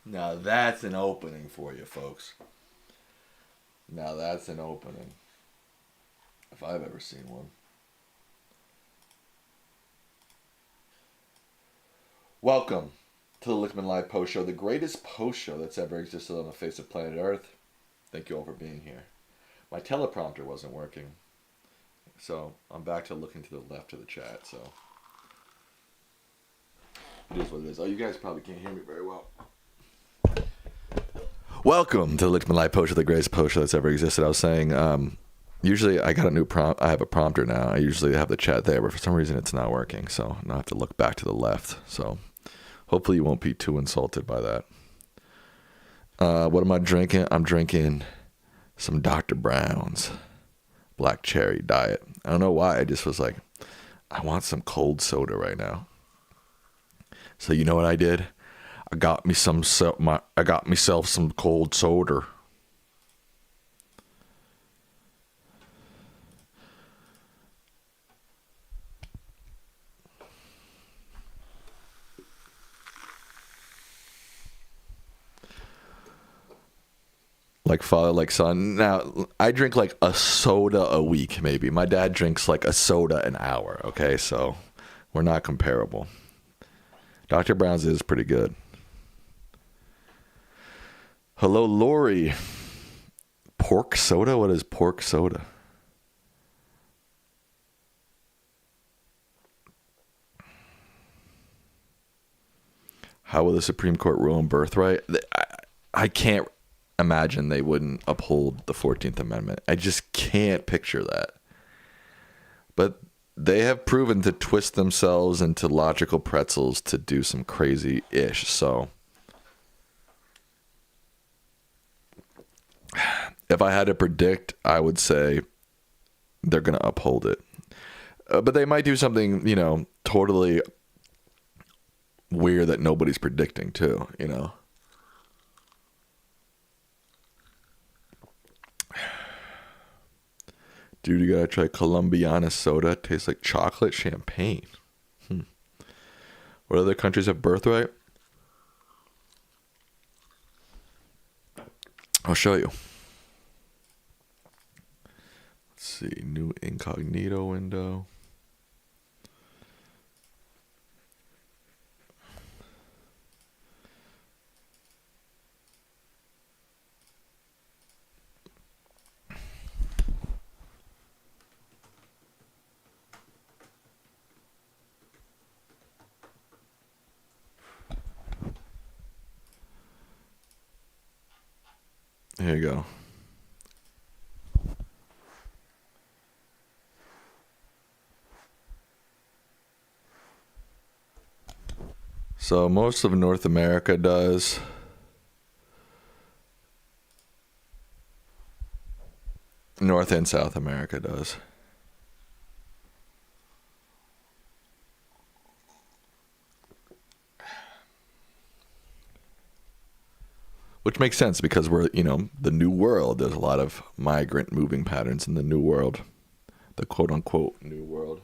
Now that's an opening for you, folks. Now that's an opening. If I've ever seen one. Welcome to the Lichtman Live Post Show, the greatest post show that's ever existed on the face of planet Earth. Thank you all for being here. My teleprompter wasn't working, so I'm back to looking to the left of the chat, so it is what it is. Oh, you guys probably can't hear me very well. Welcome to the Lichtman Live Post Show, the greatest post show that's ever existed. I was saying, usually I got a new prompt. I have a prompter now. I usually have the chat there, but for some reason it's not working, so now I have to look back to the left, so hopefully you won't be too insulted by that. What am I drinking? I'm drinking some Dr. Brown's Black Cherry Diet. I don't know why. I just was like, I want some cold soda right now. So you know what I did? I got myself some cold soda. Like father, like son. Now, I drink like a soda a week, maybe. My dad drinks like a soda an hour, okay? So we're not comparable. Dr. Brown's is pretty good. Hello, Lori. Pork soda? What is pork soda? How will the Supreme Court rule on birthright? I can't imagine they wouldn't uphold the 14th Amendment. I just can't picture that. But they have proven to twist themselves into logical pretzels to do some crazy-ish, so if I had to predict, I would say they're going to uphold it. But they might do something, totally weird that nobody's predicting too, Dude, you gotta try Colombiana soda. It tastes like chocolate champagne. What other countries have birthright? I'll show you. Let's see. New incognito window. Here you go. So most of North America does. North and South America does. Which makes sense because we're, the new world. There's a lot of migrant moving patterns in the new world. The quote unquote new world.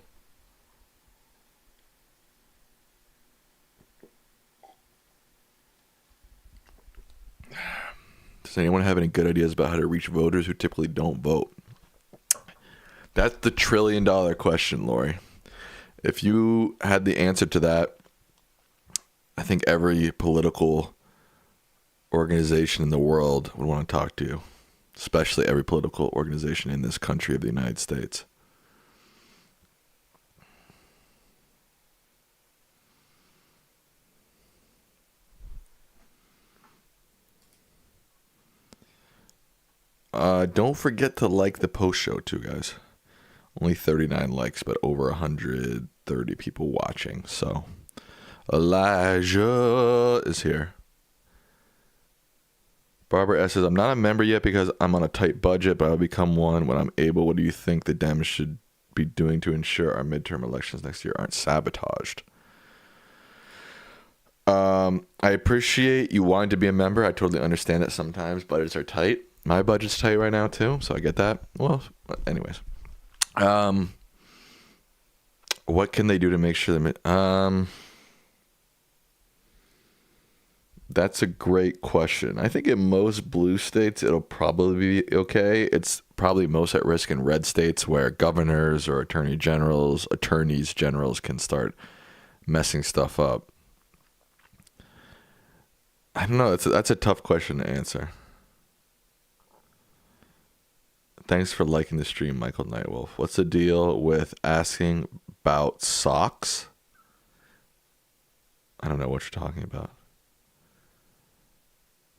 Does anyone have any good ideas about how to reach voters who typically don't vote? That's the $1 trillion question, Lori. If you had the answer to that, I think every political organization in the world would want to talk to you, especially every political organization in this country of the United States. Don't forget to like the post show too, guys. Only 39 likes, but over 130 people watching. So Elijah is here. Barbara S says, I'm not a member yet because I'm on a tight budget, but I'll become one when I'm able. What do you think the Dems should be doing to ensure our midterm elections next year aren't sabotaged? I appreciate you wanting to be a member. I totally understand that sometimes budgets are tight. My budget's tight right now too, so I get that. Well, anyways. What can they do to make sure that That's a great question. I think in most blue states, it'll probably be okay. It's probably most at risk in red states where governors or attorneys generals can start messing stuff up. I don't know. That's a tough question to answer. Thanks for liking the stream, Michael Nightwolf. What's the deal with asking about socks? I don't know what you're talking about.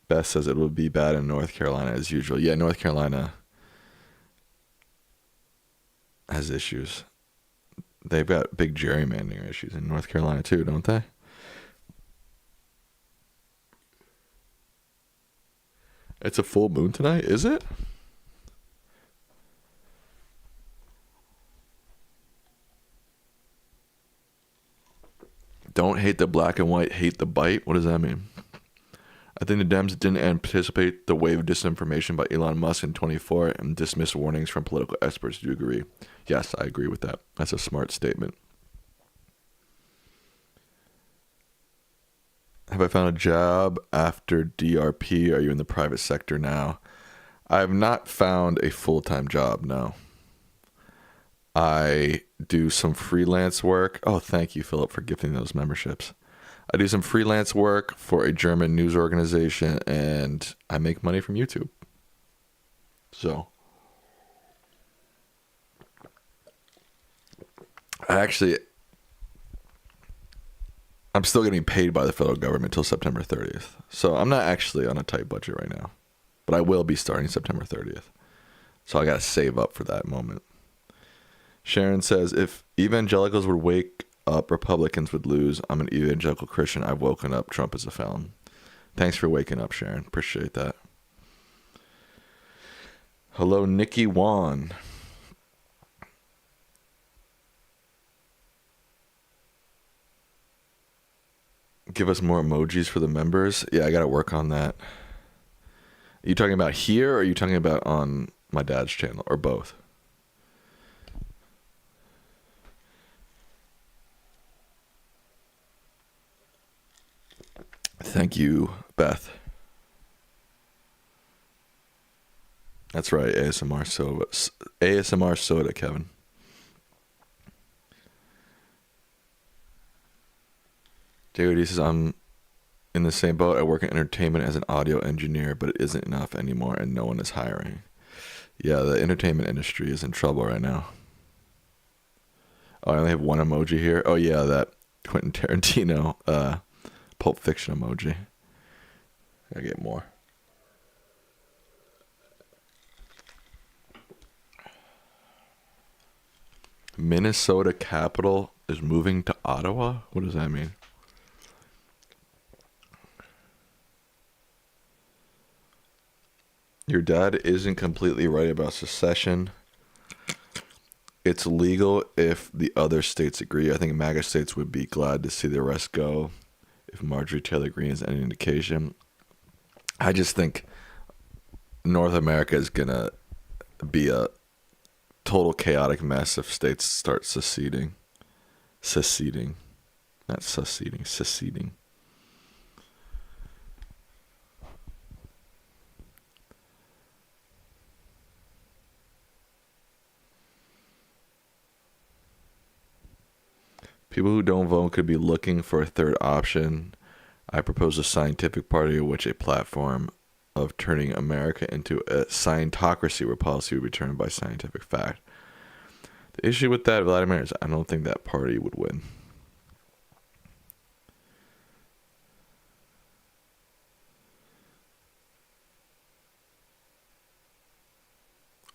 Beth says it would be bad in North Carolina as usual. Yeah, North Carolina has issues. They've got big gerrymandering issues in North Carolina too, don't they? It's a full moon tonight, is it? Don't hate the black and white, hate the bite. What does that mean? I think the Dems didn't anticipate the wave of disinformation by Elon Musk in 24 and dismiss warnings from political experts. Do you agree? Yes, I agree with that. That's a smart statement. Have I found a job after DRP? Are you in the private sector now? I have not found a full-time job, no. I do some freelance work. Oh, thank you, Philip, for gifting those memberships. I do some freelance work for a German news organization, and I make money from YouTube. So, I'm still getting paid by the federal government till September 30th. So I'm not actually on a tight budget right now, but I will be starting September 30th. So I got to save up for that moment. Sharon says, if evangelicals would wake up, Republicans would lose. I'm an evangelical Christian. I've woken up. Trump is a felon. Thanks for waking up, Sharon. Appreciate that. Hello, Nikki Wan. Give us more emojis for the members. Yeah, I got to work on that. Are you talking about here or are you talking about on my dad's channel or both? Thank you, Beth. That's right, ASMR soda, Kevin. JOD says, I'm in the same boat. I work in entertainment as an audio engineer, but it isn't enough anymore and no one is hiring. Yeah, the entertainment industry is in trouble right now. Oh, I only have one emoji here. Oh, yeah, that Quentin Tarantino Pulp Fiction emoji. Gotta get more. Minnesota capital is moving to Ottawa? What does that mean? Your dad isn't completely right about secession. It's legal if the other states agree. I think MAGA states would be glad to see the rest go if Marjorie Taylor Greene is any indication. I just think North America is going to be a total chaotic mess if states start seceding. Not seceding, seceding. People who don't vote could be looking for a third option. I propose a scientific party, which a platform of turning America into a scientocracy where policy would be determined by scientific fact. The issue with that, Vladimir, is I don't think that party would win.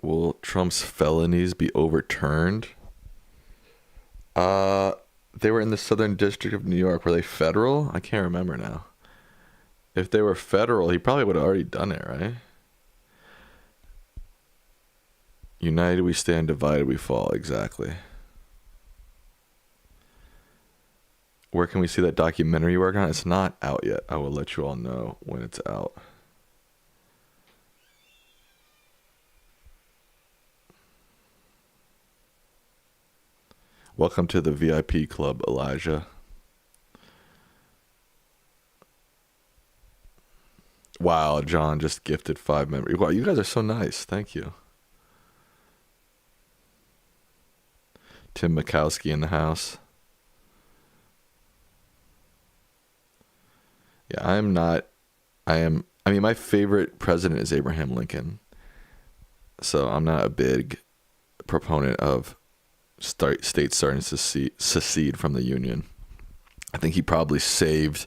Will Trump's felonies be overturned? They were in the Southern District of New York. Were they federal? I can't remember now. If they were federal, he probably would have already done it, right? United we stand, divided we fall. Exactly. Where can we see that documentary you work on? It's not out yet. I will let you all know when it's out. Welcome to the VIP club, Elijah. Wow, John just gifted 5 members. Wow, you guys are so nice. Thank you. Tim Mikowski in the house. Yeah, I am not. I mean, my favorite president is Abraham Lincoln. So I'm not a big proponent of states starting to secede from the Union. I think he probably saved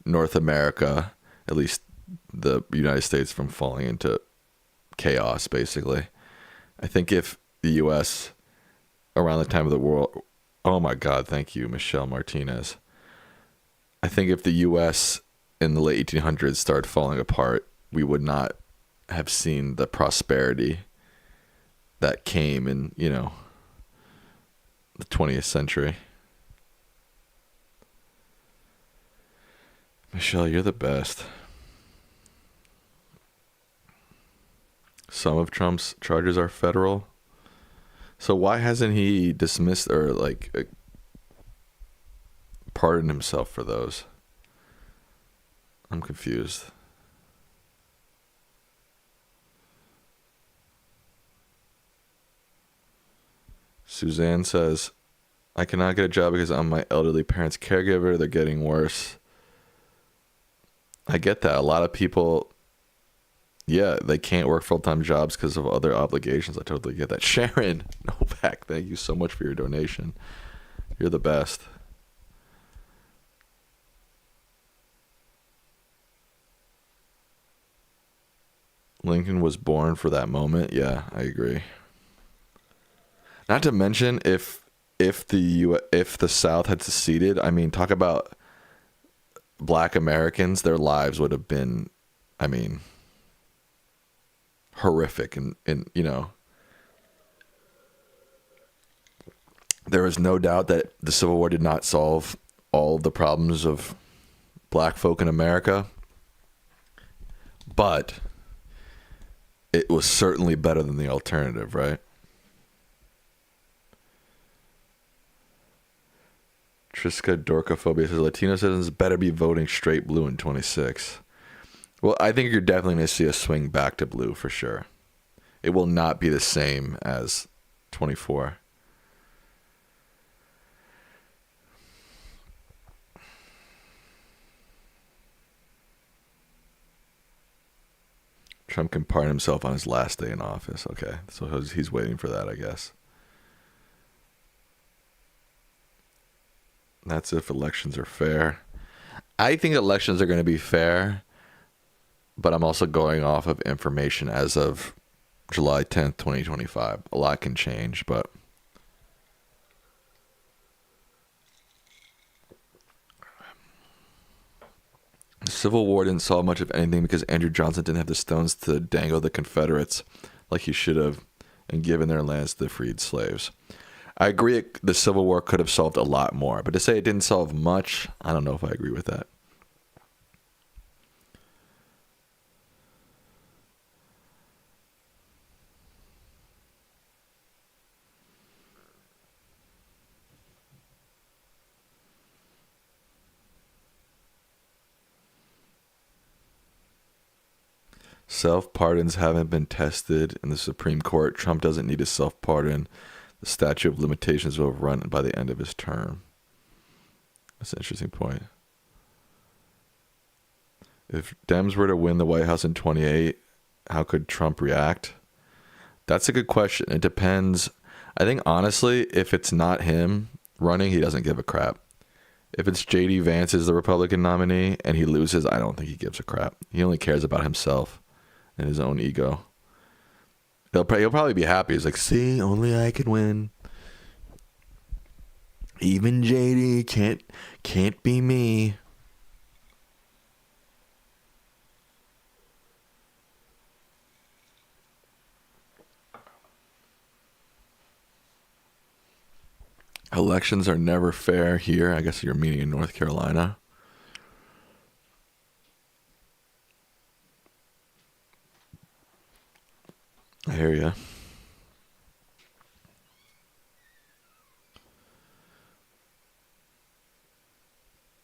North America, at least the United States, from falling into chaos, basically. I think if the U.S. around the time of the world, oh my God, thank you, Michelle Martinez. I think if the U.S. in the late 1800s started falling apart, we would not have seen the prosperity that came in, the 20th century. Michelle, you're the best. Some of Trump's charges are federal. So why hasn't he dismissed or pardoned himself for those? I'm confused. Suzanne says, I cannot get a job because I'm my elderly parents' caregiver. They're getting worse. I get that. A lot of people, yeah, they can't work full-time jobs because of other obligations. I totally get that. Sharon Novak, thank you so much for your donation. You're the best. Lincoln was born for that moment. Yeah, I agree. Not to mention, if the South had seceded, I mean, talk about Black Americans. Their lives would have been, I mean, horrific, and there is no doubt that the Civil War did not solve all of the problems of Black folk in America, but it was certainly better than the alternative, right? Triska Dorkophobia says Latino citizens better be voting straight blue in 26. Well, I think you're definitely going to see a swing back to blue for sure. It will not be the same as 24. Trump can pardon himself on his last day in office. Okay, so he's waiting for that, I guess. That's if elections are fair. I think elections are going to be fair, but I'm also going off of information as of July 10th, 2025. A lot can change, but the Civil War didn't solve much of anything because Andrew Johnson didn't have the stones to dangle the Confederates like he should have and given their lands to the freed slaves. I agree the Civil War could have solved a lot more, but to say it didn't solve much, I don't know if I agree with that. Self-pardons haven't been tested in the Supreme Court. Trump doesn't need a self-pardon. The statute of limitations will run by the end of his term. That's an interesting point. If Dems were to win the White House in 28, how could Trump react? That's a good question. It depends. I think, honestly, if it's not him running, he doesn't give a crap. If it's J.D. Vance is the Republican nominee and he loses, I don't think he gives a crap. He only cares about himself and his own ego. He'll probably be happy. He's like, see, only I can win. Even JD can't be me. Elections are never fair here. I guess you're meaning in North Carolina. I hear you.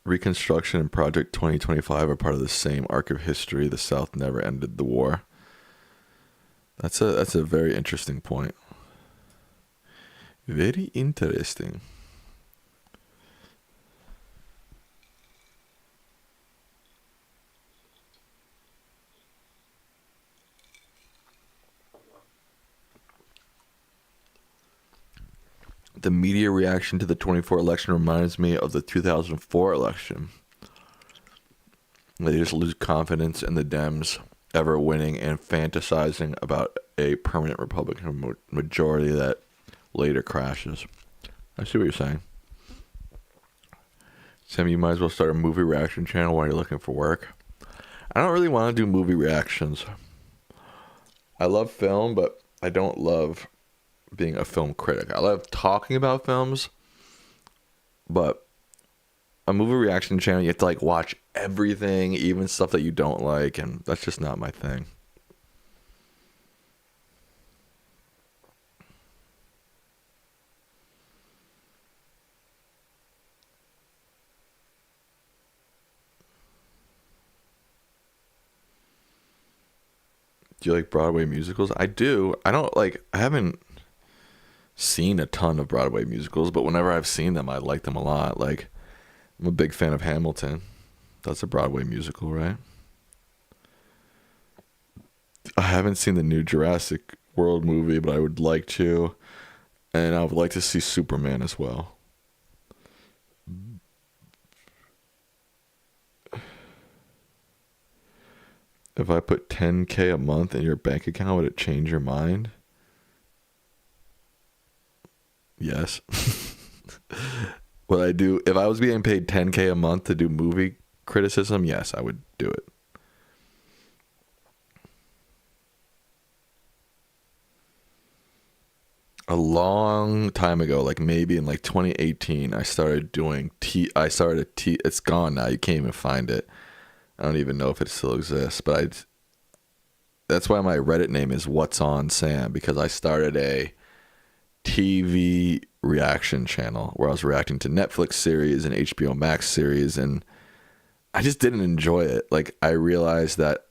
Reconstruction and Project 2025 are part of the same arc of history. The South never ended the war. That's a very interesting point. Very interesting. The media reaction to the 24 election reminds me of the 2004 election. They just lose confidence in the Dems ever winning and fantasizing about a permanent Republican majority that later crashes. I see what you're saying. Sam, you might as well start a movie reaction channel while you're looking for work. I don't really want to do movie reactions. I love film, but I don't love being a film critic. I love talking about films, but a movie reaction channel, you have to like watch everything, even stuff that you don't like, and that's just not my thing. Do you like Broadway musicals? I do. I haven't seen a ton of Broadway musicals, but whenever I've seen them, I like them a lot. Like, I'm a big fan of Hamilton. That's a Broadway musical, right? I haven't seen the new Jurassic World movie, but I would like to. And I would like to see Superman as well. If I put $10,000 a month in your bank account, would it change your mind? Yes. Would I do, if I was being paid $10,000 a month to do movie criticism, yes, I would do it. A long time ago, like maybe in like 2018, I started doing it's gone now. You can't even find it. I don't even know if it still exists, but that's why my Reddit name is What's On Sam, because I started a TV reaction channel where I was reacting to Netflix series and HBO Max series, and I just didn't enjoy it. Like, I realized that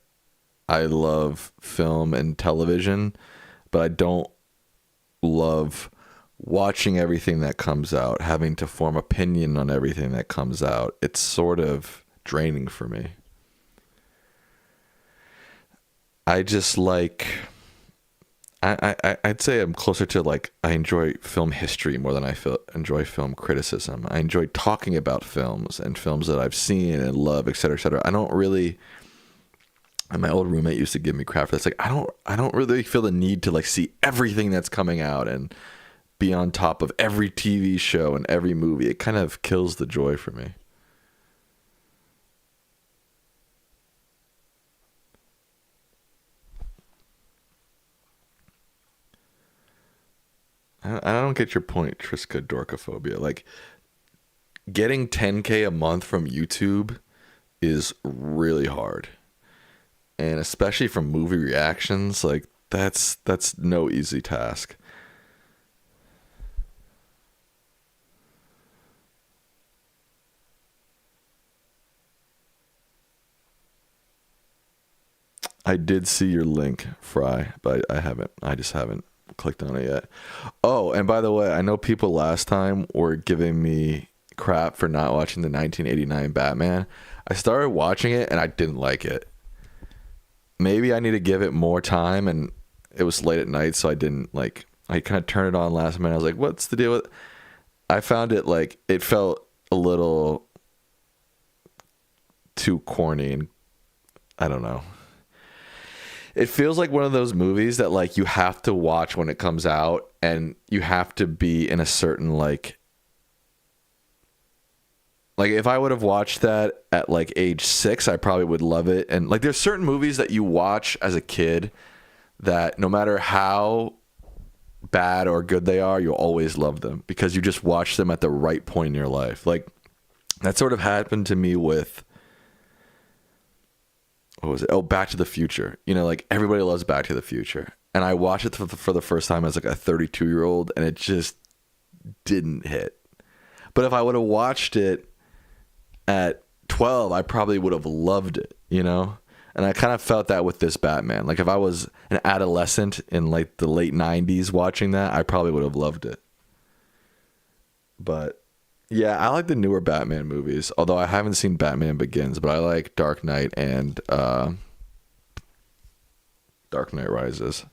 I love film and television, but I don't love watching everything that comes out, having to form opinion on everything that comes out. It's sort of draining for me. I just like, I'd say I'm closer to like, I enjoy film history more than I enjoy film criticism. I enjoy talking about films and films that I've seen and love, et cetera, et cetera. I don't really, and my old roommate used to give me crap for this. Like, I don't really feel the need to like see everything that's coming out and be on top of every TV show and every movie. It kind of kills the joy for me. I don't get your point, Triska Dorkophobia. Like, getting $10,000 a month from YouTube is really hard. And especially from movie reactions, like that's no easy task. I did see your link, Fry, but I just haven't clicked on it yet. Oh, and by the way, I know people last time were giving me crap for not watching the 1989 Batman. I started watching it and I didn't like it. Maybe I need to give it more time, and it was late at night, so I didn't like, I kind of turned it on last minute. I was like, what's the deal with it? I found it like, it felt a little too corny, and I don't know. It feels like one of those movies that like you have to watch when it comes out, and you have to be in a certain like if I would have watched that at like age 6, I probably would love it. And like, there's certain movies that you watch as a kid that no matter how bad or good they are, you'll always love them because you just watched them at the right point in your life. Like, that sort of happened to me with, what was it? Oh, Back to the Future. You know, like everybody loves Back to the Future. And I watched it for the first time as like a 32-year-old, and it just didn't hit. But if I would have watched it at 12, I probably would have loved it, you know? And I kind of felt that with this Batman. Like if I was an adolescent in like the late 90s watching that, I probably would have loved it. But yeah, I like the newer Batman movies, although I haven't seen Batman Begins, but I like Dark Knight and Dark Knight Rises.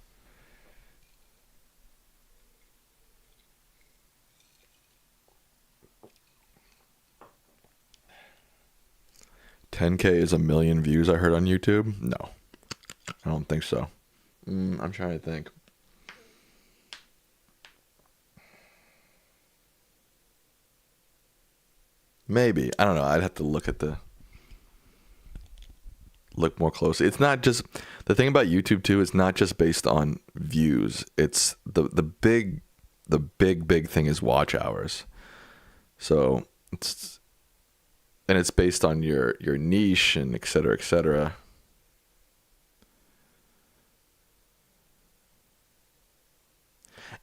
$10K is 1 million views, I heard on YouTube. No, I don't think so. I'm trying to think. Maybe. I don't know. I'd have to look more closely. It's not just the thing about YouTube too. It's not just based on views. It's the big thing is watch hours. So it's based on your niche and et cetera, et cetera.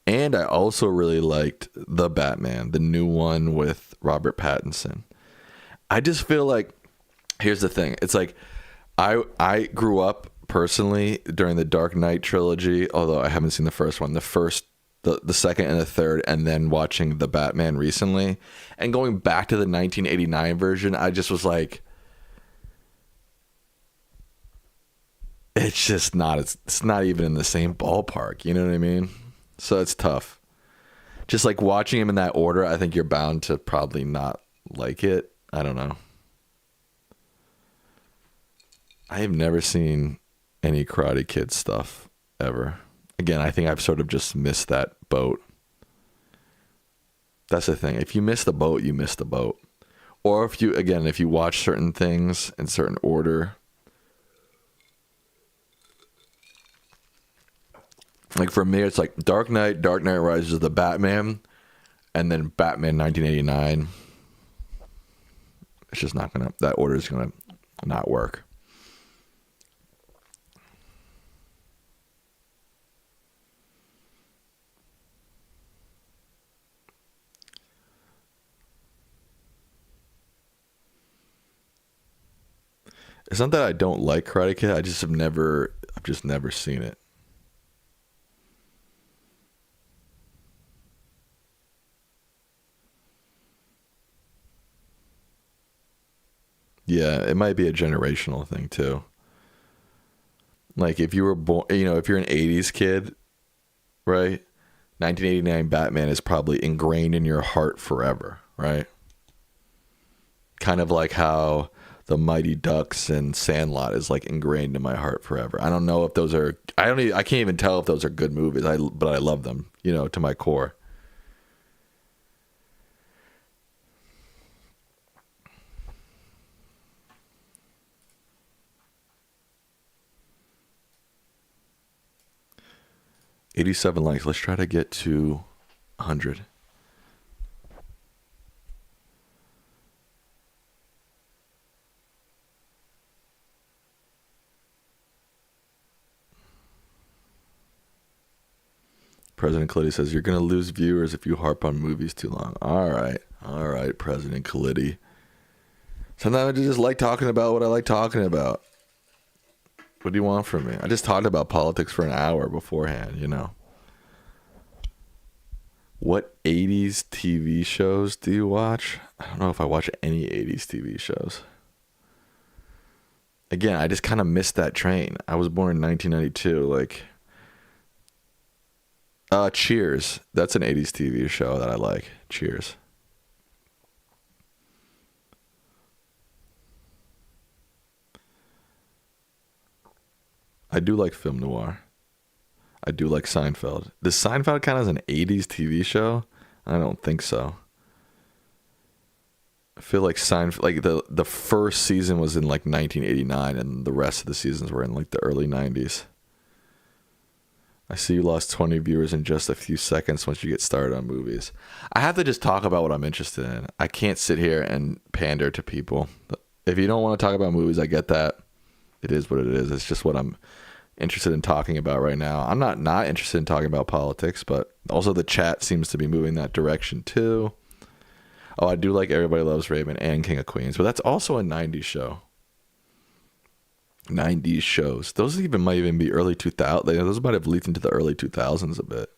And I also really liked The Batman, the new one with Robert Pattinson. I just feel like, here's the thing. It's like I grew up personally during the Dark Knight trilogy, although I haven't seen the first one. The second and the third, and then watching The Batman recently. And going back to the 1989 version, I just was like, it's just not, it's not even in the same ballpark. You know what I mean? So it's tough. Just like watching him in that order, I think you're bound to probably not like it. I don't know. I have never seen any Karate Kid stuff ever. Again, I think I've sort of just missed that boat. That's the thing. If you miss the boat, you miss the boat. Or if you watch certain things in certain order. Like for me, it's like Dark Knight Rises, The Batman, and then Batman 1989. It's just not gonna, that order is gonna not work. It's not that I don't like Karate Kid. I've just never seen it. Yeah, it might be a generational thing too. Like if you were born, if you're an 80s kid, right? 1989 Batman is probably ingrained in your heart forever, right? Kind of like how the Mighty Ducks and Sandlot is like ingrained in my heart forever. I don't know if those are, I can't even tell if those are good movies, but I love them, to my core. $87 likes. Let's try to get to 100. President Clitty says, you're going to lose viewers if you harp on movies too long. All right, President Clitty. Sometimes I just like talking about what I like talking about. What do you want from me? I just talked about politics for an hour beforehand, What 80s TV shows do you watch? I don't know if I watch any 80s TV shows. Again, I just kind of missed that train. I was born in 1992. Cheers. That's an 80s TV show that I like. Cheers. I do like film noir. I do like Seinfeld. Does Seinfeld count as an 80s TV show? I don't think so. I feel like Seinfeld, like the first season was in like 1989 and the rest of the seasons were in like the early 90s. I see you lost 20 viewers in just a few seconds once you get started on movies. I have to just talk about what I'm interested in. I can't sit here and pander to people. If you don't want to talk about movies, I get that. It is what it is. It's just what I'm interested in talking about right now. I'm not interested in talking about politics, but also the chat seems to be moving that direction too. Oh, I do like Everybody Loves Raymond and King of Queens, but that's also a 90s show. 90s shows. Those even might even be early 2000s. Those might have leaked into the early 2000s a bit.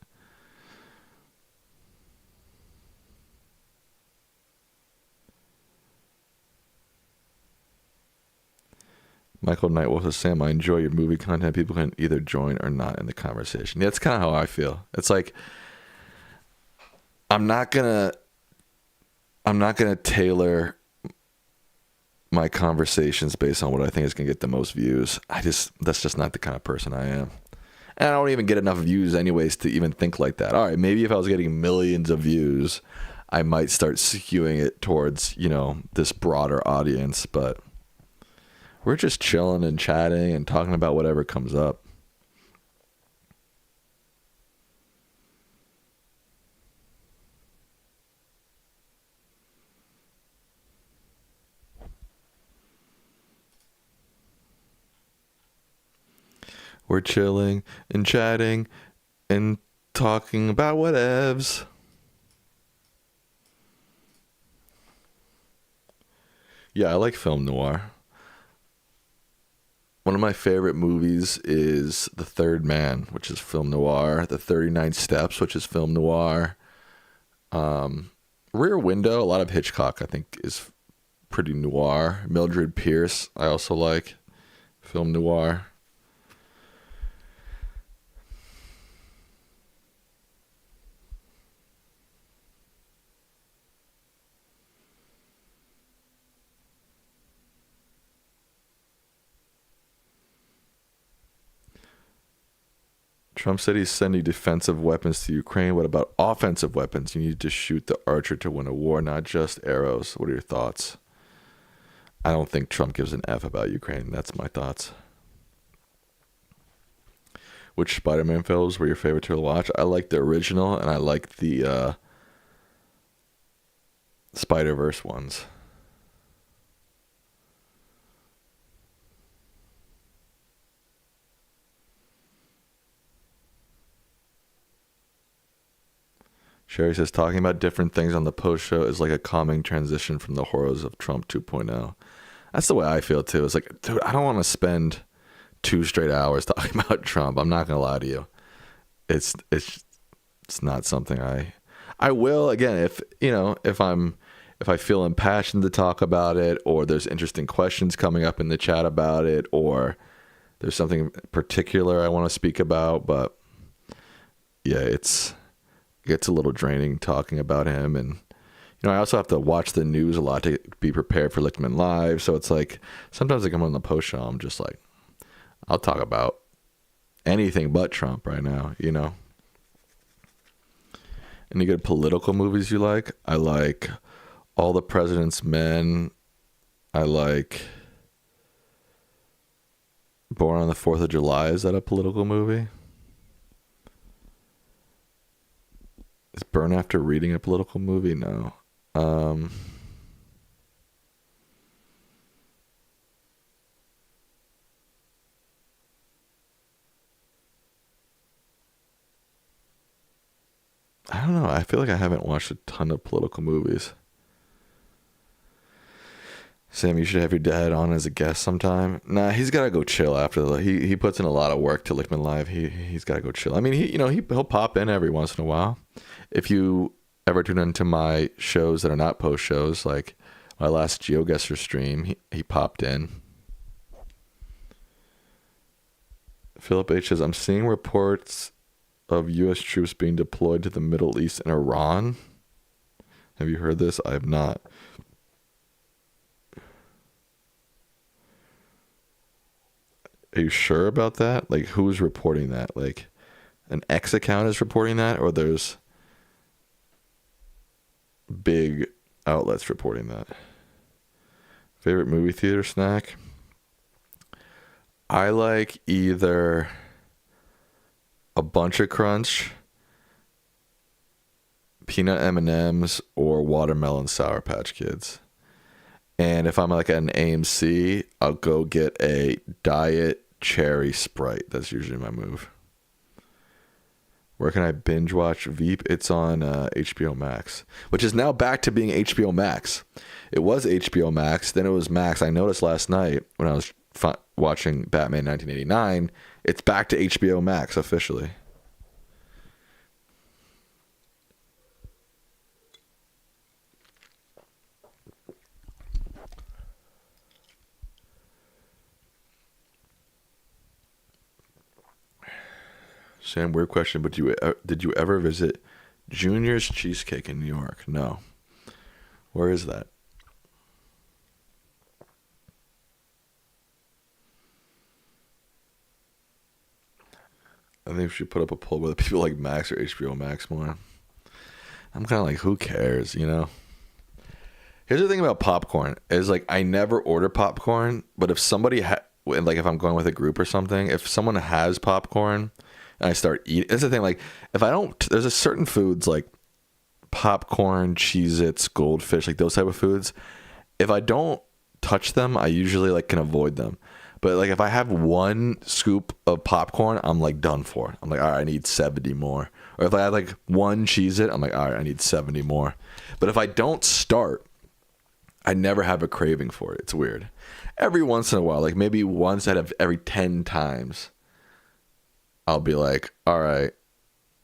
Michael Nightwolf says, Sam, I enjoy your movie content. People can either join or not in the conversation. Yeah, that's kind of how I feel. It's like I'm not gonna tailor my conversations based on what I think is gonna get the most views. That's just not the kind of person I am. And I don't even get enough views anyways to even think like that. All right, maybe if I was getting millions of views, I might start skewing it towards, this broader audience, but we're just chilling and chatting and talking about whatever comes up. We're chilling and chatting and talking about whatevs. Yeah, I like film noir. One of my favorite movies is The Third Man, which is film noir. The 39 Steps, which is film noir. Rear Window, a lot of Hitchcock, I think, is pretty noir. Mildred Pierce, I also like. Film noir. Trump said he's sending defensive weapons to Ukraine. What about offensive weapons? You need to shoot the archer to win a war, not just arrows. What are your thoughts? I don't think Trump gives an F about Ukraine. That's my thoughts. Which Spider-Man films were your favorite to watch? I like the original, and I like the Spider-Verse ones. Sherry says, talking about different things on the post show is like a calming transition from the horrors of Trump 2.0. That's the way I feel too. It's like, dude, I don't want to spend 2 straight hours talking about Trump. I'm not gonna lie to you. It's not something I will, again, if I feel impassioned to talk about it, or there's interesting questions coming up in the chat about it, or there's something particular I want to speak about. But yeah, it gets a little draining talking about him. And I also have to watch the news a lot to be prepared for Lichtman Live. So it's like sometimes I come on the post show, I'm just like, I'll talk about anything but Trump right now. Any good political movies you like? I like All the President's Men. I like Born on the 4th of July. Is that a political movie? Is Burn After Reading a political movie? No. I don't know. I feel like I haven't watched a ton of political movies. Sam, you should have your dad on as a guest sometime. Nah, he's got to go chill after he puts in a lot of work to Lichtman Live. He's got to go chill. I mean, he'll pop in every once in a while. If you ever tune into my shows that are not post shows, like my last GeoGuessr stream, he popped in. Philip H says, I'm seeing reports of U.S. troops being deployed to the Middle East and Iran. Have you heard this? I have not. Are you sure about that? Like, who's reporting that? Like, an X account is reporting that, or there's big outlets reporting that? Favorite movie theater snack? I like either a Bunch of Crunch, peanut M&Ms, or watermelon Sour Patch Kids. And if I'm like at an AMC, I'll go get a Diet Cherry Sprite. That's usually my move. Where can I binge watch Veep? It's on HBO Max, which is now back to being HBO Max. It was HBO Max, then it was Max. I noticed last night when I was watching Batman 1989, it's back to HBO Max officially. Sam, weird question, but did you ever visit Junior's Cheesecake in New York? No. Where is that? I think we should put up a poll whether people like Max or HBO Max more. I'm kind of like, who cares, you know? Here's the thing about popcorn is like I never order popcorn, but if somebody like if I'm going with a group or something, if someone has popcorn and I start eating, that's the thing. Like if I don't, there's a certain foods like popcorn, Cheez-Its, Goldfish, like those type of foods. If I don't touch them, I usually like can avoid them. But like if I have one scoop of popcorn, I'm like done for. I'm like, all right, I need 70 more. Or if I have like one Cheez-It, I'm like, all right, I need 70 more. But if I don't start, I never have a craving for it. It's weird. Every once in a while, like maybe once out of every 10 times, I'll be like, all right,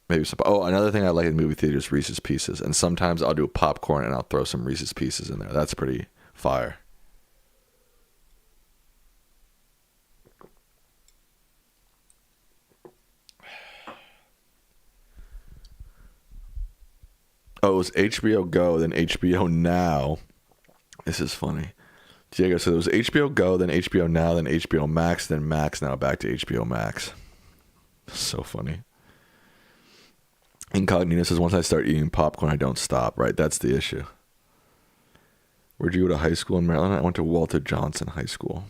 maybe some. Oh, another thing I like in movie theaters, Reese's Pieces. And sometimes I'll do popcorn and I'll throw some Reese's Pieces in there. That's pretty fire. Oh, it was HBO Go, then HBO Now. This is funny. Diego said it was HBO Go, then HBO Now, then HBO Max, then Max, now back to HBO Max. So funny. Incognito says, once I start eating popcorn, I don't stop. Right, that's the issue. Where'd you go to high school in Maryland? I went to Walter Johnson High School.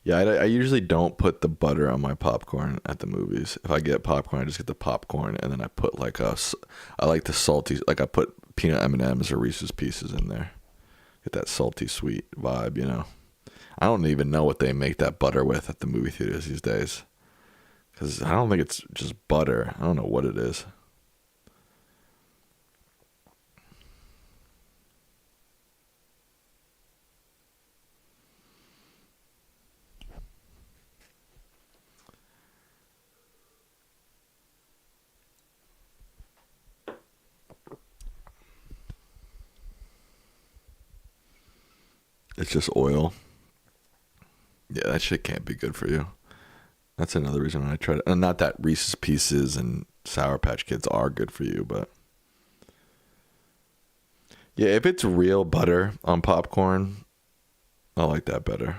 Yeah, I usually don't put the butter on my popcorn at the movies. If I get popcorn, I just get the popcorn, and then I put I like the salty, like I put peanut M&Ms or Reese's Pieces in there. Get that salty sweet vibe, you know. I don't even know what they make that butter with at the movie theaters these days. Because I don't think it's just butter. I don't know what it is. It's just oil. Yeah, that shit can't be good for you. That's another reason I try to. And not that Reese's Pieces and Sour Patch Kids are good for you, but yeah, if it's real butter on popcorn, I like that better.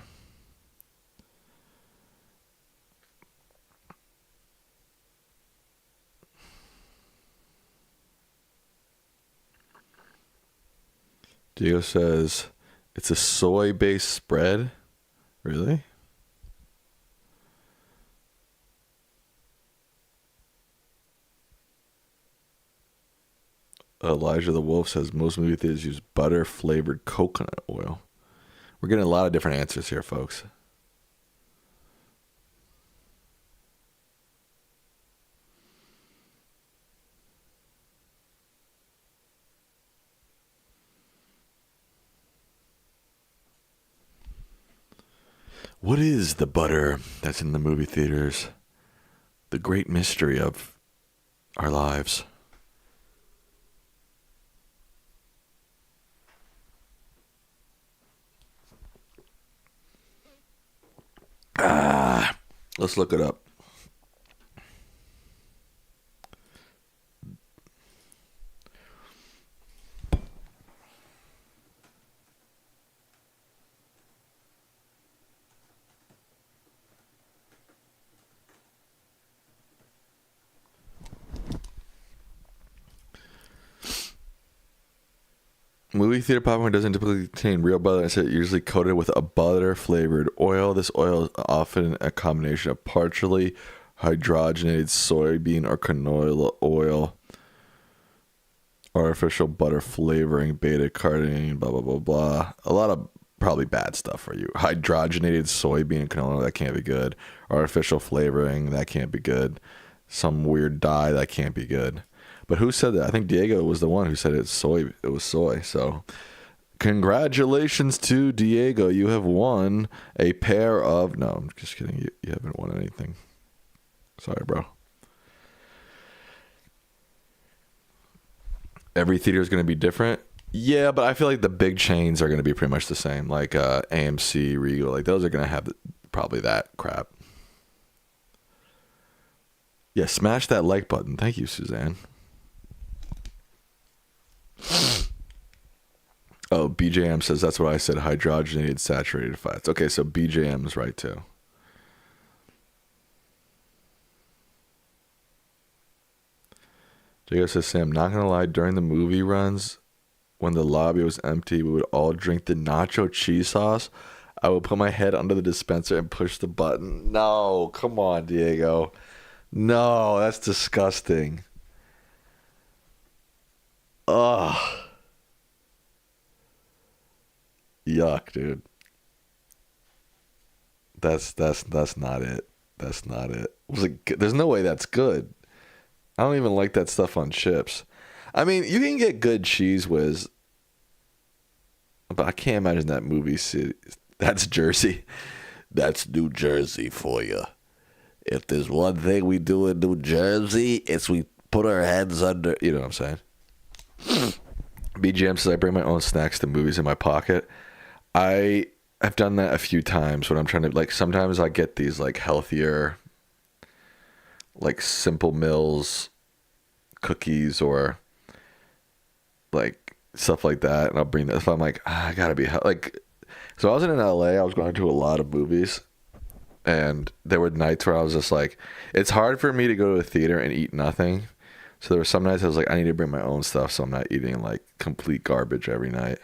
Diego says it's a soy-based spread. Really? Elijah the Wolf says most movie theaters use butter-flavored coconut oil. We're getting a lot of different answers here, folks. What is the butter that's in the movie theaters? The great mystery of our lives. Let's look it up. Movie theater popcorn doesn't typically contain real butter. It's usually coated with a butter flavored oil. This oil is often a combination of partially hydrogenated soybean or canola oil, artificial butter flavoring, beta carotene, blah blah blah blah. A lot of probably bad stuff for you. Hydrogenated soybean and canola, that can't be good. Artificial flavoring, that can't be good. Some weird dye, that can't be good. But who said that? I think Diego was the one who said it's soy. It was soy. So congratulations to Diego. You have won a pair of... No, I'm just kidding. You haven't won anything. Sorry, bro. Every theater is going to be different. Yeah, but I feel like the big chains are going to be pretty much the same. Like AMC, Regal. Like those are going to have probably that crap. Yeah, smash that like button. Thank you, Suzanne. Oh, BJM says that's what I said. Hydrogenated saturated fats. Okay, so BJM is right too. Jacob says, Sam, not gonna lie, during the movie runs, when the lobby was empty, we would all drink the nacho cheese sauce. I would put my head under the dispenser and push the button. No, come on, Diego. No, that's disgusting. Ugh. Yuck, dude. That's not it. That's not it. There's no way that's good. I don't even like that stuff on chips. I mean, you can get good Cheese Whiz, but I can't imagine that movie city. That's Jersey. That's New Jersey for you. If there's one thing we do in New Jersey, it's we put our heads under. You know what I'm saying? BGM says I bring my own snacks to movies in my pocket. I've done that a few times when I'm trying to, like, sometimes I get these like healthier, like Simple Mills cookies or like stuff like that, and I'll bring that. If I'm like, I gotta be like, so I was in LA. I was going to a lot of movies, and there were nights where I was just like, it's hard for me to go to a theater and eat nothing. So there were some nights I was like, I need to bring my own stuff, so I'm not eating like complete garbage every night.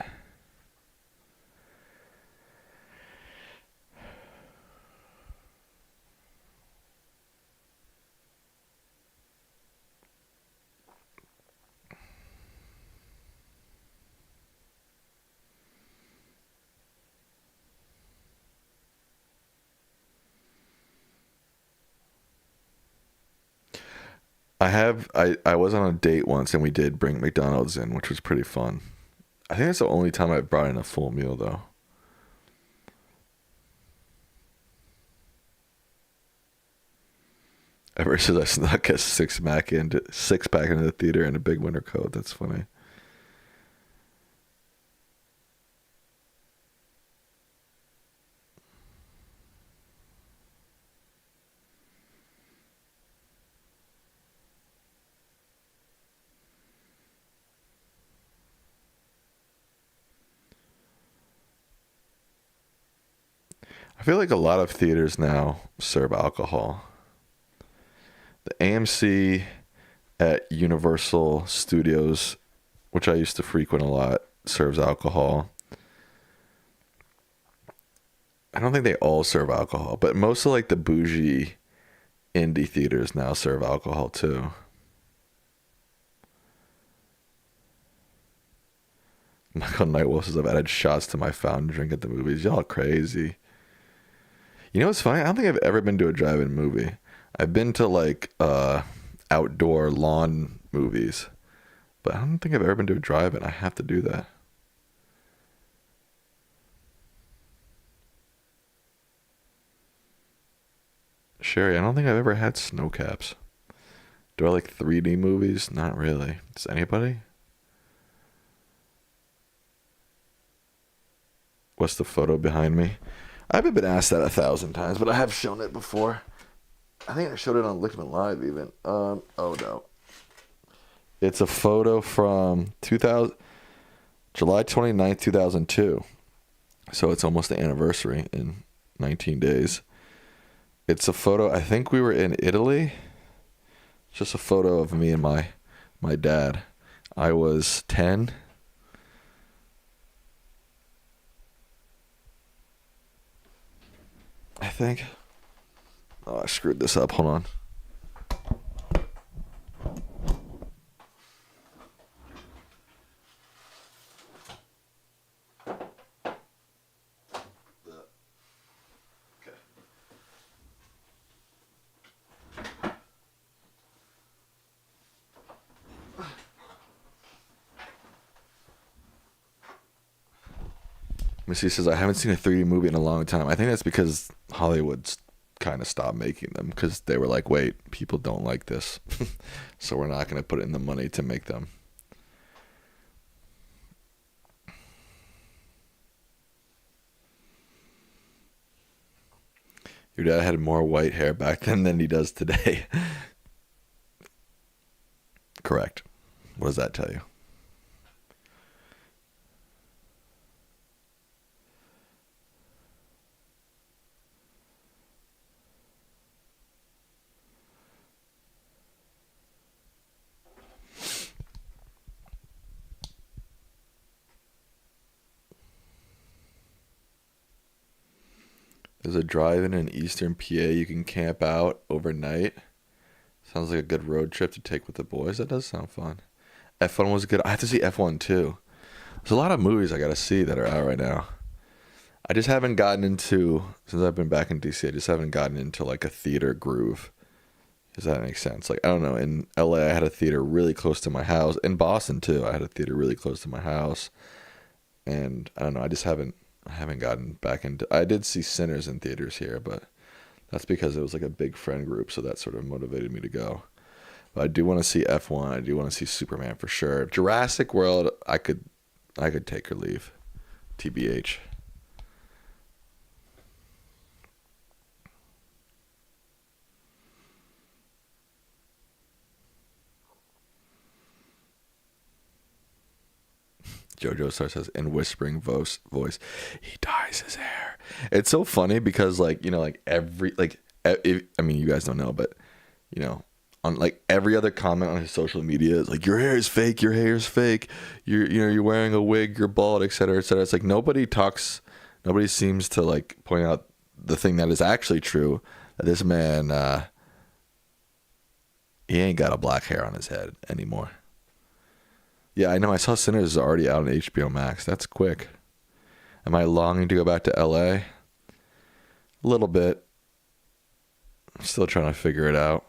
I was on a date once and we did bring McDonald's in, which was pretty fun. I think that's the only time I've brought in a full meal though. Ever since I snuck a six pack into the theater in a big winter coat. That's funny. I feel like a lot of theaters now serve alcohol. The AMC at Universal Studios, which I used to frequent a lot, serves alcohol. I don't think they all serve alcohol, but most of like the bougie indie theaters now serve alcohol too. Michael Nightwolf says I've added shots to my fountain drink at the movies. Y'all crazy. You know what's funny? I don't think I've ever been to a drive-in movie. I've been to like outdoor lawn movies, but I don't think I've ever been to a drive-in. I have to do that. Sherry, I don't think I've ever had snow caps. Do I like 3D movies? Not really. Does anybody? What's the photo behind me? I haven't been asked that 1,000 times, but I have shown it before. I think I showed it on Lichtman Live even. Oh no. It's a photo from July 29th, 2002. So it's almost the anniversary in 19 days. It's a photo, I think we were in Italy. It's just a photo of me and my dad. I was 10. I think. Oh, I screwed this up. Hold on. Missy says, I haven't seen a 3D movie in a long time. I think that's because Hollywood's kind of stopped making them because they were like, wait, people don't like this. So we're not going to put in the money to make them. Your dad had more white hair back then than he does today. Correct. What does that tell you? There's a drive-in in Eastern PA you can camp out overnight. Sounds like a good road trip to take with the boys. That does sound fun. F1 was good. I have to see F1 too. There's a lot of movies I got to see that are out right now. I just haven't gotten into, since I've been back in DC, I just haven't gotten into like a theater groove. Does that make sense? Like, I don't know. In LA, I had a theater really close to my house. In Boston too, I had a theater really close to my house. And I don't know. I haven't gotten back into. I did see Sinners in theaters here, but that's because it was like a big friend group, so that sort of motivated me to go. But I do want to see F1. I do want to see Superman for sure. Jurassic World, I could take or leave. TBH. Jojo Star says in whispering voice, he dyes his hair. It's so funny because like, you know, like every like I mean, you guys don't know, but you know, on like every other comment on his social media is like, your hair is fake, your hair is fake, you're wearing a wig, you're bald, etc., etc. It's like nobody seems to like point out the thing that is actually true, that this man he ain't got a black hair on his head anymore. Yeah, I know. I saw Sinners is already out on HBO Max. That's quick. Am I longing to go back to LA? A little bit. I'm still trying to figure it out.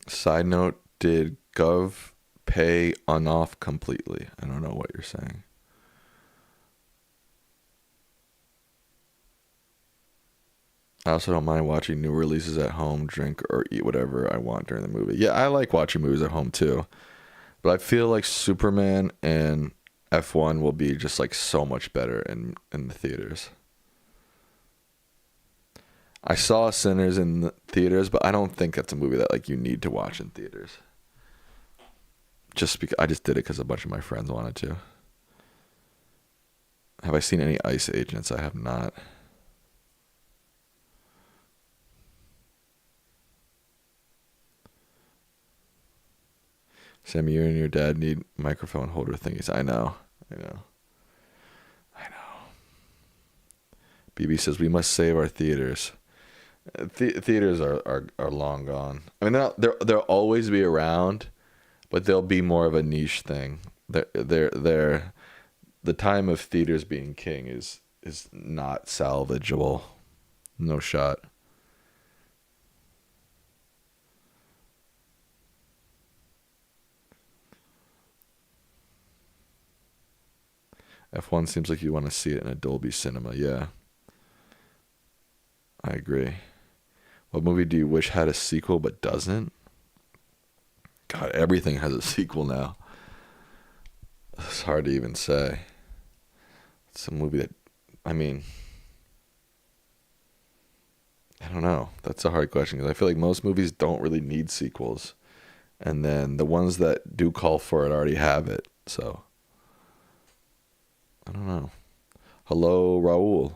Side note, did Gov pay on off completely? I don't know what you're saying. I also don't mind watching new releases at home, drink or eat whatever I want during the movie. Yeah, I like watching movies at home too. But I feel like Superman and F1 will be just like so much better in the theaters. I saw Sinners in the theaters, but I don't think that's a movie that like you need to watch in theaters. Just because I just did it because a bunch of my friends wanted to. Have I seen any ICE agents? I have not. Sam, you and your dad need microphone holder thingies. I know. BB says we must save our theaters. Theaters are long gone. I mean, they'll always be around, but they'll be more of a niche thing. They're the time of theaters being king is not salvageable. No shot. F1 seems like you want to see it in a Dolby Cinema. Yeah, I agree. What movie do you wish had a sequel but doesn't? God, everything has a sequel now. It's hard to even say. It's a movie that, I mean, I don't know. That's a hard question because I feel like most movies don't really need sequels. And then the ones that do call for it already have it. So, I don't know. Hello, Raul.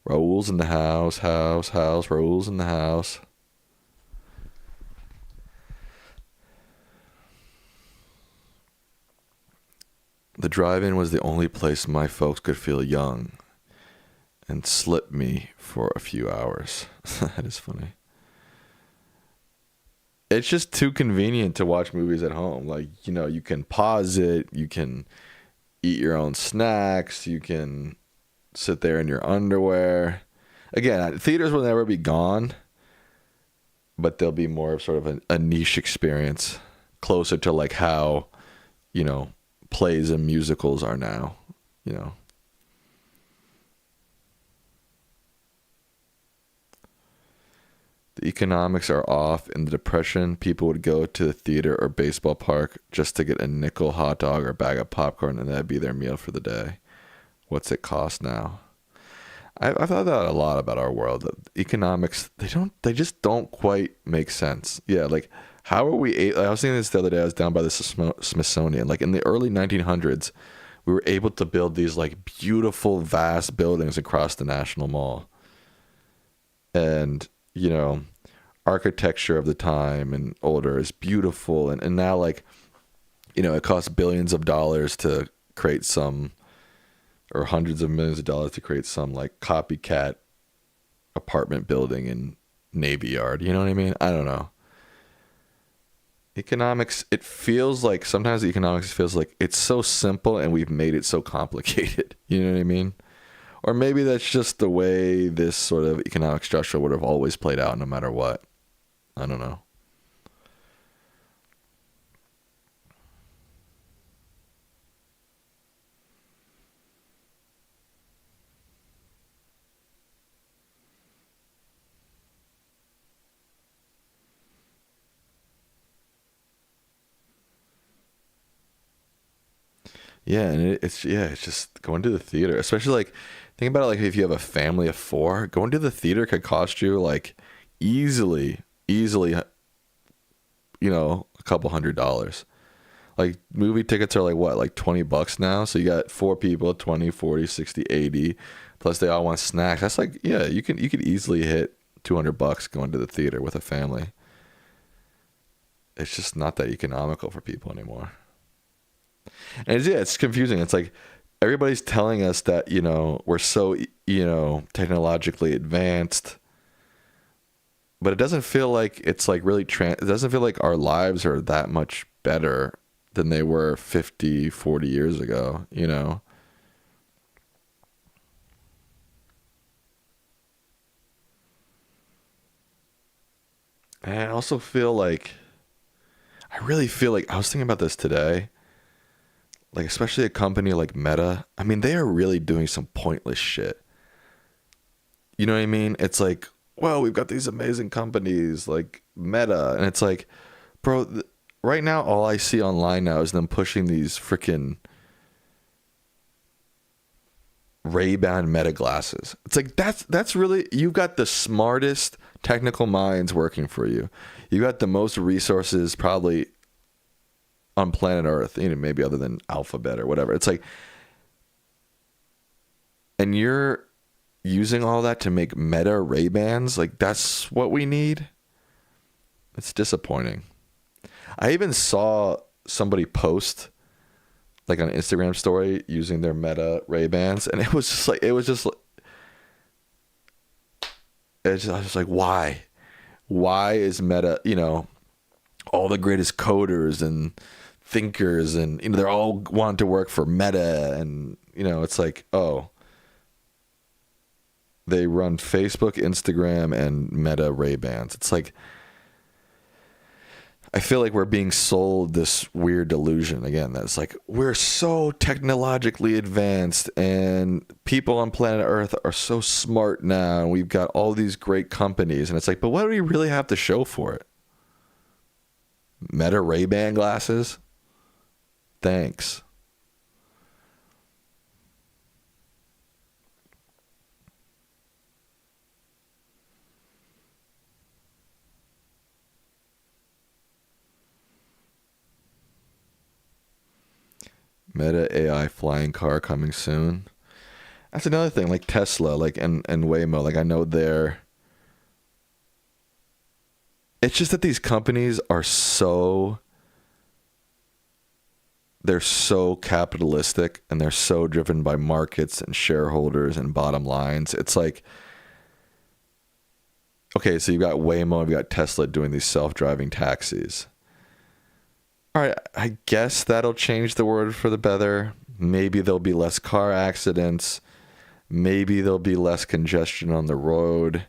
Raul's in the house, house. Raul's in the house. The drive-in was the only place my folks could feel young and slip me for a few hours. That is funny. It's just too convenient to watch movies at home. Like, you know, you can pause it, you can eat your own snacks, you can sit there in your underwear. Again, theaters will never be gone, but they'll be more of sort of a niche experience, closer to like how, you know, plays and musicals are now, you know. The economics are off. In the Depression, people would go to the theater or baseball park just to get a nickel hot dog or bag of popcorn, and that'd be their meal for the day. What's it cost now? I've thought that a lot about our world. The economics, they just don't quite make sense. Yeah, like how are we? I was thinking this the other day. I was down by the Smithsonian. Like in the early 1900s, we were able to build these like beautiful, vast buildings across the National Mall, and you know, architecture of the time and older is beautiful. And now, like, you know, it costs billions of dollars to create some, or hundreds of millions of dollars to create some, like, copycat apartment building in Navy Yard. You know what I mean? I don't know. Economics, it feels like, sometimes the economics feels like it's so simple and we've made it so complicated. You know what I mean? Or maybe that's just the way this sort of economic structure would have always played out no matter what. I don't know. Yeah, and it's just going to the theater, especially like think about it, like if you have a family of four, going to the theater could cost you like easily, you know, a couple $100. Like movie tickets are like what, like $20 now. So you got four people, 20, 40, 60, 80. Plus they all want snacks. That's like, yeah, you could easily hit $200 going to the theater with a family. It's just not that economical for people anymore. And it's confusing. It's like everybody's telling us that, you know, we're so, you know, technologically advanced, but it doesn't feel like it's like really, it doesn't feel like our lives are that much better than they were 50, 40 years ago, you know? And I also feel like, I really feel like, I was thinking about this today, like especially a company like Meta. I mean, they are really doing some pointless shit. You know what I mean? It's like, well, we've got these amazing companies like Meta, and it's like, bro, right now all I see online now is them pushing these freaking Ray-Ban Meta glasses. It's like that's really, you've got the smartest technical minds working for you. You got the most resources probably on planet Earth, you know, maybe other than Alphabet or whatever. It's like, and you're using all that to make Meta Ray-Bans? Like, that's what we need? It's disappointing. I even saw somebody post like an Instagram story using their Meta Ray-Bans, and it was just like, I was just like, why? Why is Meta, you know, all the greatest coders and thinkers, and, you know, they're all wanting to work for Meta, and, you know, it's like, oh, they run Facebook, Instagram, and Meta Ray-Bans. It's like, I feel like we're being sold this weird delusion again that's like, we're so technologically advanced and people on planet Earth are so smart now, and we've got all these great companies, and it's like, but what do we really have to show for it? Meta Ray-Ban glasses? Thanks. Meta AI flying car coming soon. That's another thing, like Tesla, like and Waymo. Like I know it's just that these companies are they're so capitalistic and they're so driven by markets and shareholders and bottom lines. It's like, okay, so you've got Waymo, you've got Tesla doing these self-driving taxis. All right, I guess that'll change the world for the better. Maybe there'll be less car accidents. Maybe there'll be less congestion on the road.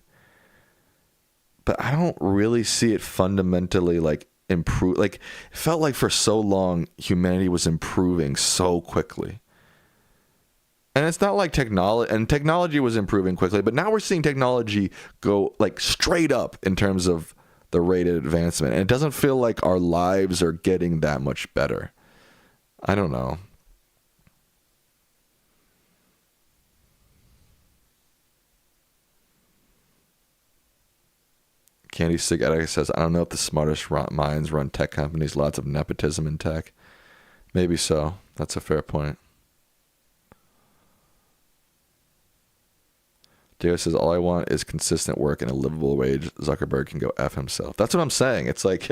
But I don't really see it fundamentally like improve. Like, it felt like for so long humanity was improving so quickly. And it's not like technology was improving quickly, but now we're seeing technology go like straight up in terms of the rate of advancement. And it doesn't feel like our lives are getting that much better. I don't know. Candy Stick Addict says, I don't know if the smartest minds run tech companies. Lots of nepotism in tech. Maybe so. That's a fair point. Diego says, all I want is consistent work and a livable wage. Zuckerberg can go F himself. That's what I'm saying. It's like,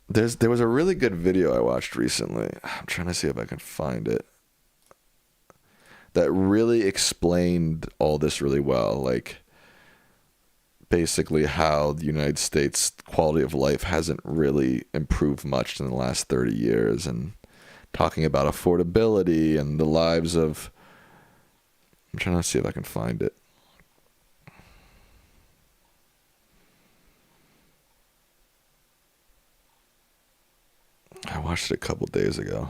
there was a really good video I watched recently. I'm trying to see if I can find it. That really explained all this really well. Like, basically how the United States quality of life hasn't really improved much in the last 30 years, and talking about affordability and the lives of, I'm trying to see if I can find it. I watched it a couple days ago.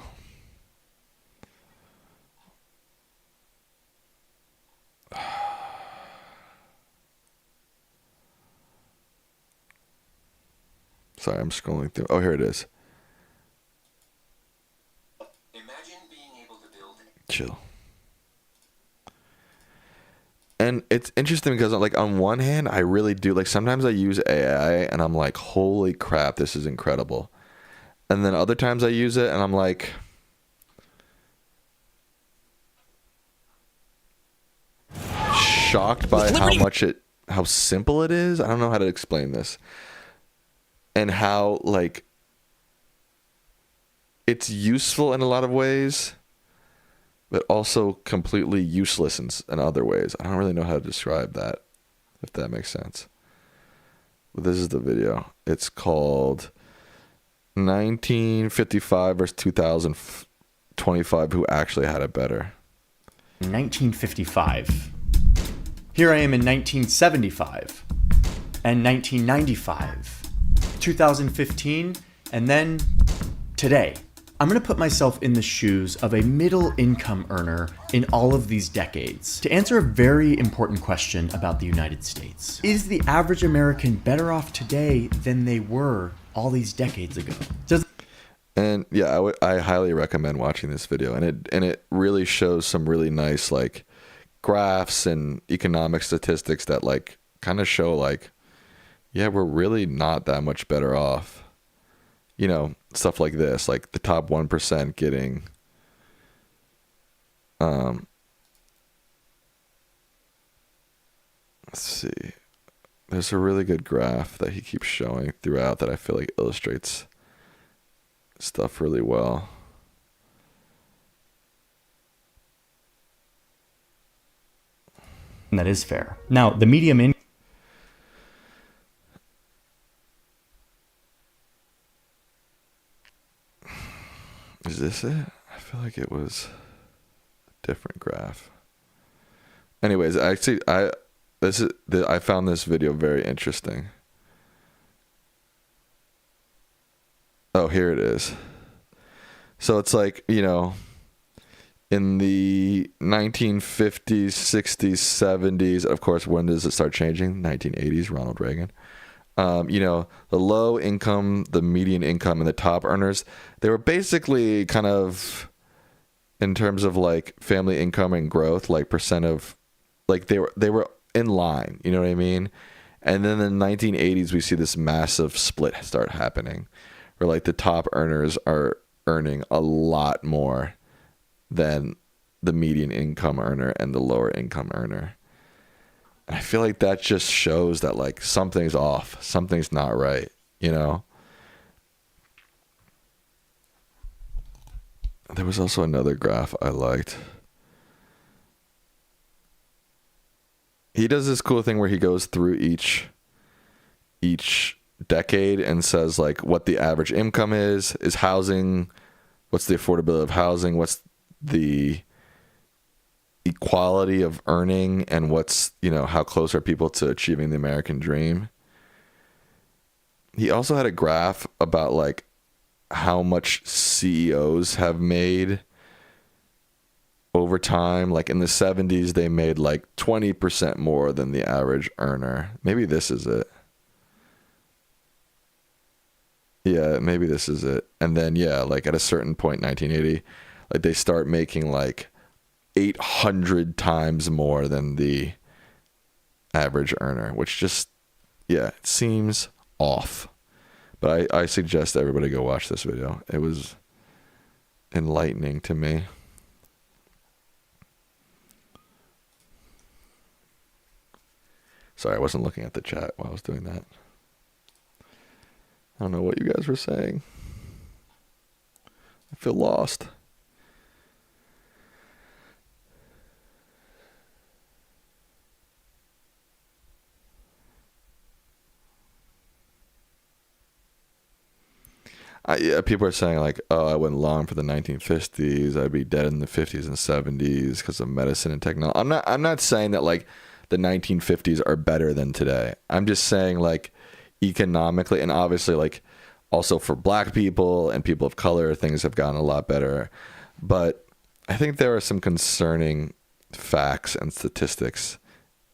Sorry, I'm scrolling through. Oh, here it is. Imagine being able to build. Chill. And it's interesting because, like, on one hand, I really do, like, sometimes I use AI and I'm like, holy crap, this is incredible. And then other times I use it and I'm like, shocked by how simple it is. I don't know how to explain this. And how, like, it's useful in a lot of ways, but also completely useless in other ways. I don't really know how to describe that, if that makes sense. But this is the video. It's called 1955 versus 2025, who actually had it better. 1955. Here I am in 1975 and 1995. 2015, and then today. I'm going to put myself in the shoes of a middle income earner in all of these decades to answer a very important question about the United States. Is the average American better off today than they were all these decades ago? And yeah, I highly recommend watching this video, and it really shows some really nice, like, graphs and economic statistics that, like, kind of show, like, yeah, we're really not that much better off. You know, stuff like this, like the top 1% getting, let's see. There's a really good graph that he keeps showing throughout that I feel like illustrates stuff really well. And that is fair. Now, the medium income. Is this it? I feel like it was a different graph. Anyways, actually, I found this video very interesting. Oh, here it is. So it's like, you know, in the 1950s, 60s, 70s, of course, when does it start changing? 1980s, Ronald Reagan. You know, the low income, the median income, and the top earners, they were basically kind of, in terms of like family income and growth, like percent of, like they were in line, you know what I mean? And then in the 1980s, we see this massive split start happening, where like the top earners are earning a lot more than the median income earner and the lower income earner. And I feel like that just shows that like something's off, something's not right, you know? There was also another graph I liked. He does this cool thing where he goes through each decade and says like what the average income is housing, what's the affordability of housing, what's the equality of earning, and what's, you know, how close are people to achieving the American dream. He also had a graph about like how much CEOs have made over time. Like in the 70s, they made like 20% more than the average earner. Maybe this is it. Yeah, maybe this is it. And then, yeah, like at a certain point, 1980, like they start making like 800 times more than the average earner, which just, yeah, it seems off. But I suggest everybody go watch this video. It was enlightening to me. Sorry, I wasn't looking at the chat while I was doing that. I don't know what you guys were saying. I feel lost. Yeah, people are saying like, oh, I went long for the 1950s. I'd be dead in the 50s and 70s because of medicine and technology. I'm not saying that like the 1950s are better than today. I'm just saying like economically, and obviously like also for black people and people of color, things have gotten a lot better. But I think there are some concerning facts and statistics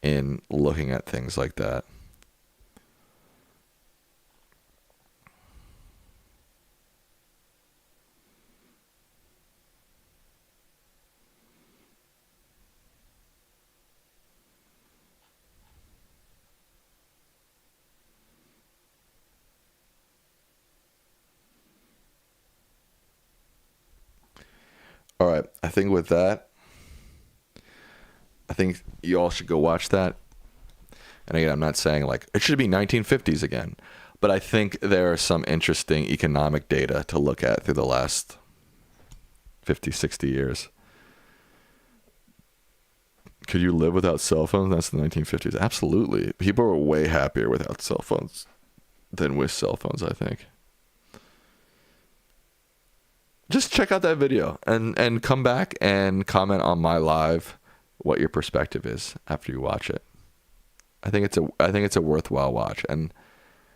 in looking at things like that. All right, I think with that, I think you all should go watch that. And again, I'm not saying like it should be 1950s again, but I think there are some interesting economic data to look at through the last 50, 60 years. Could you live without cell phones? That's the 1950s. Absolutely. People were way happier without cell phones than with cell phones, I think. Just check out that video and come back and comment on my live what your perspective is after you watch it. I think it's a worthwhile watch. And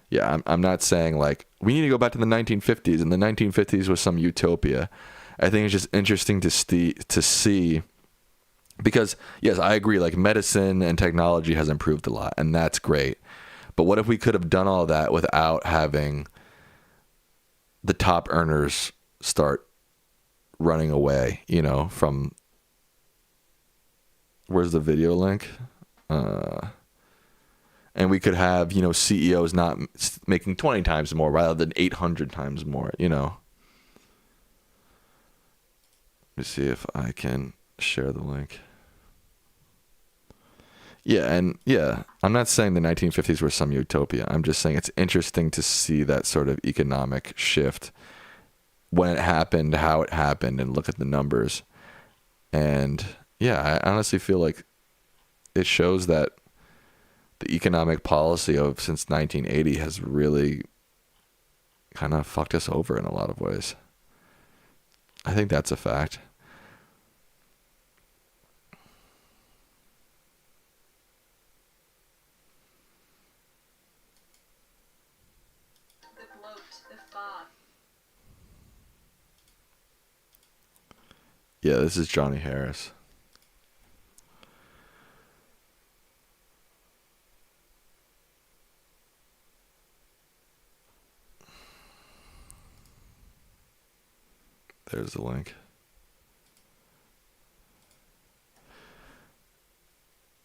yeah, I'm not saying like we need to go back to the 1950s and the 1950s was some utopia. I think it's just interesting to see because yes, I agree, like medicine and technology has improved a lot and that's great. But what if we could have done all that without having the top earners start running away, you know, from where's the video link? And we could have, you know, CEOs not making 20 times more rather than 800 times more, you know. Let me see if I can share the link. Yeah, and yeah, I'm not saying the 1950s were some utopia. I'm just saying it's interesting to see that sort of economic shift when it happened, how it happened, and look at the numbers. And yeah, I honestly feel like it shows that the economic policy of since 1980 has really kind of fucked us over in a lot of ways. I think that's a fact. Yeah, this is Johnny Harris. There's the link.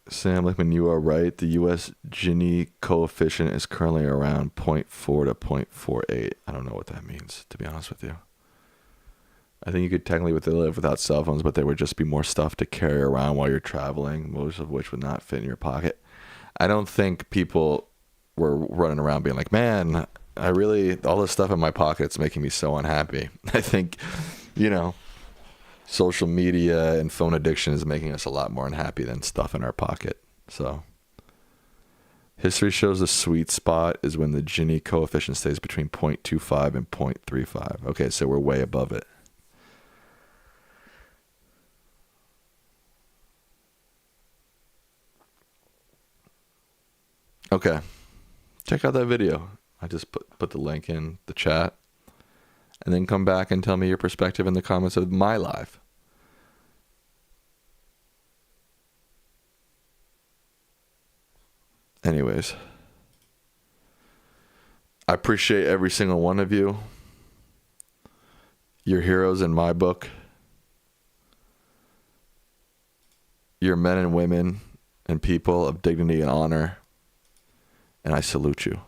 Sam Lichtman, you are right. The U.S. Gini coefficient is currently around 0.4 to 0.48. I don't know what that means, to be honest with you. I think you could technically live without cell phones, but there would just be more stuff to carry around while you're traveling, most of which would not fit in your pocket. I don't think people were running around being like, man, all this stuff in my pocket's making me so unhappy. I think, social media and phone addiction is making us a lot more unhappy than stuff in our pocket. So history shows the sweet spot is when the Gini coefficient stays between 0.25 and 0.35. Okay, so we're way above it. Okay, check out that video. I just put the link in the chat. And then come back and tell me your perspective in the comments of my live. Anyways, I appreciate every single one of you. You're heroes in my book. You're men and women and people of dignity and honor. And I salute you.